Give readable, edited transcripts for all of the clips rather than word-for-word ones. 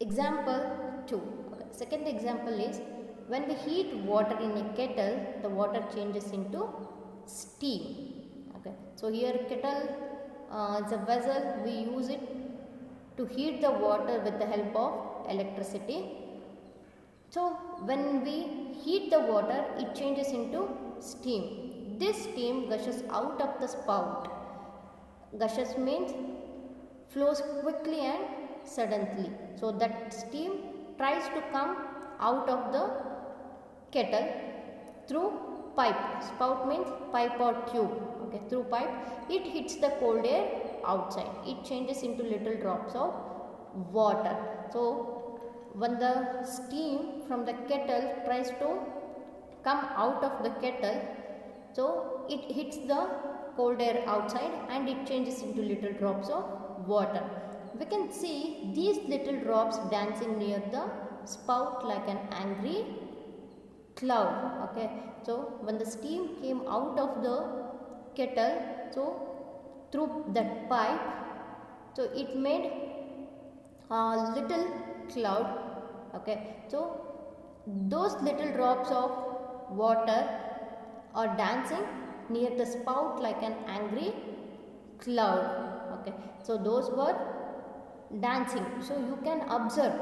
Example 2. Okay. Second example is when we heat water in a kettle, the water changes into steam. Okay. So here kettle is a vessel, we use it to heat the water with the help of electricity. So when we heat the water, it changes into steam. This steam gushes out of the spout. Gushes means flows quickly and suddenly. So that steam tries to come out of the kettle through pipe. Spout means pipe or tube. Okay, through pipe it hits the cold air outside. It changes into little drops of water. So when the steam from the kettle tries to come out of the kettle, so it hits the cold air outside and it changes into little drops of water. We can see these little drops dancing near the spout like an angry cloud. Okay, so when the steam came out of the kettle, so through that pipe, so it made a little cloud. Okay, so those little drops of water are dancing near the spout like an angry cloud. Okay, so those were dancing. So you can observe.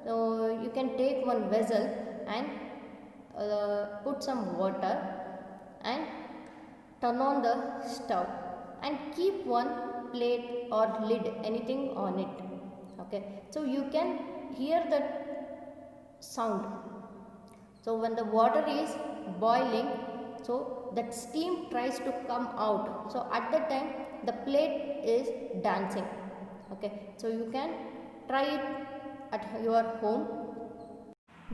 So you can take one vessel and put some water and turn on the stove and keep one plate or lid, anything on it. Okay, so you can hear the sound. So when the water is boiling, so that steam tries to come out. So at that time the plate is dancing. Okay, so you can try it at your home.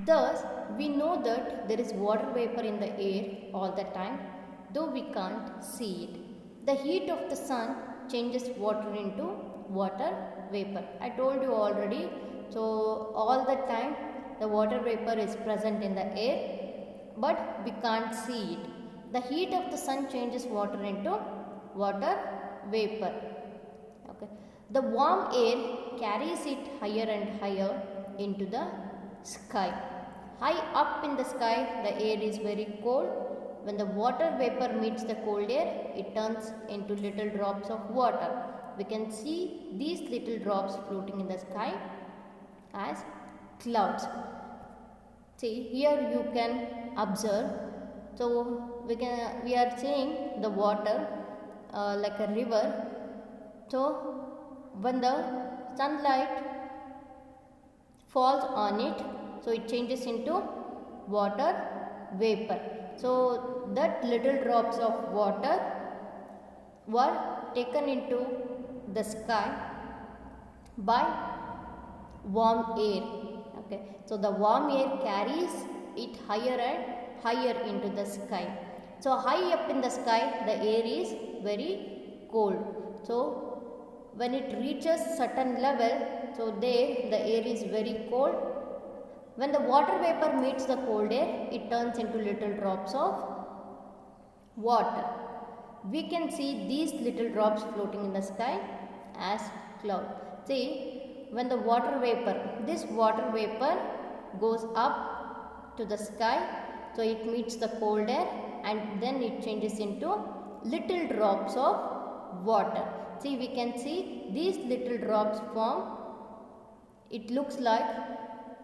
Thus we know that there is water vapor in the air all the time, though we can't see it. The heat of the sun changes water into water vapor. I told you already. So all the time the water vapor is present in the air, but we can't see it. The heat of the sun changes water into water vapor. Okay. The warm air carries it higher and higher into the sky. High up in the sky, the air is very cold. When the water vapor meets the cold air, it turns into little drops of water. We can see these little drops floating in the sky as clouds. See, here you can observe. So we are seeing the water like a river. So when the sunlight falls on it, so it changes into water vapor. So that little drops of water were taken into the sky by warm air. Okay, so the warm air carries it higher and higher into the sky. So high up in the sky the air is very cold. So when it reaches certain level, so there the air is very cold. When the water vapor meets the cold air, it turns into little drops of water. We can see these little drops floating in the sky as cloud. See, when the water vapor, this water vapor goes up to the sky, so it meets the cold air and then it changes into little drops of water. See, we can see these little drops form, it looks like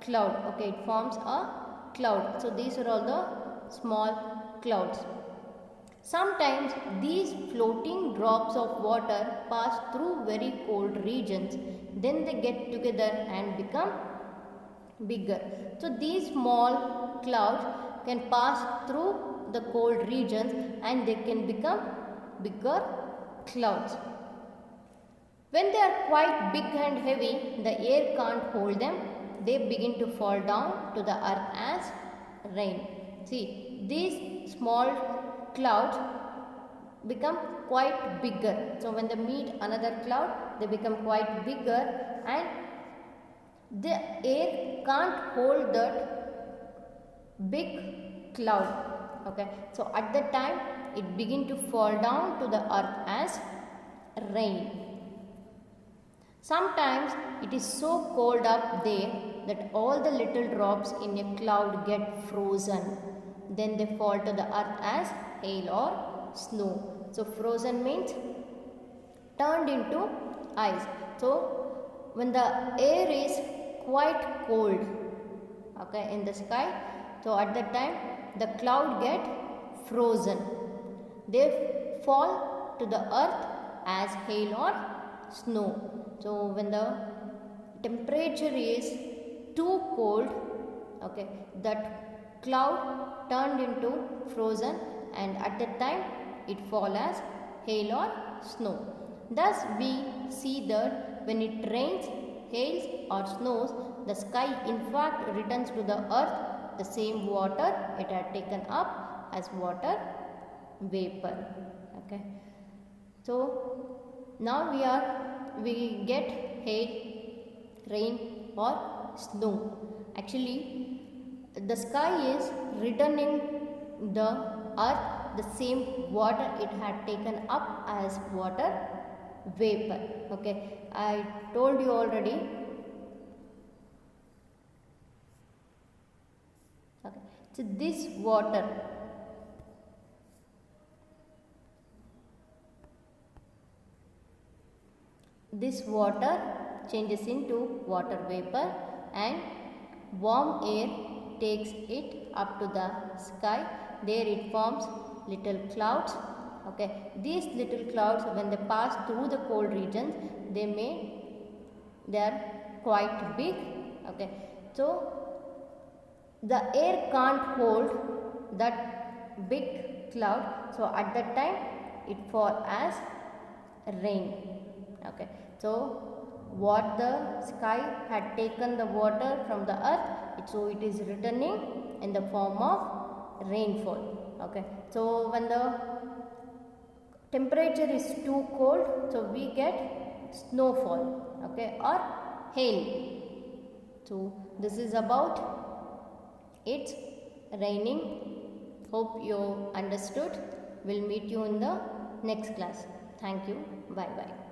cloud. Okay, it forms a cloud. So these are all the small clouds. Sometimes these floating drops of water pass through very cold regions. Then they get together and become bigger. So these small clouds can pass through the cold regions and they can become bigger clouds. When they are quite big and heavy, the air can't hold them. They begin to fall down to the earth as rain. See, these small clouds become quite bigger. So when they meet another cloud, they become quite bigger and the air can't hold that big cloud. Okay, so at that time it begin to fall down to the earth as rain. Sometimes it is so cold up there that all the little drops in a cloud get frozen. Then they fall to the earth as hail or snow. So frozen means turned into ice. So when the air is quite cold, okay, in the sky, so at that time the cloud get frozen. They fall to the earth as hail or snow. So when the temperature is too cold, okay, that cloud turned into frozen, and at that time it fall as hail or snow. Thus we see that when it rains, hails or snows, the sky in fact returns to the earth the same water it had taken up as water vapor. Okay, so now we get hail, rain or snow. Actually the sky is returning the earth the same water it had taken up as water vapor. Okay, I told you already. Okay, so this water, changes into water vapor, and warm air takes it up to the sky. There it forms little clouds. Okay, these little clouds, when they pass through the cold regions, they are quite big. Okay, so the air can't hold that big cloud, so at that time it fall as rain. Okay, so what the sky had taken the water from the earth, so it is returning in the form of rainfall. Okay, so when the temperature is too cold, so we get snowfall, okay, or hail. So this is about it's raining. Hope you understood. We'll meet you in the next class. Thank you. Bye bye.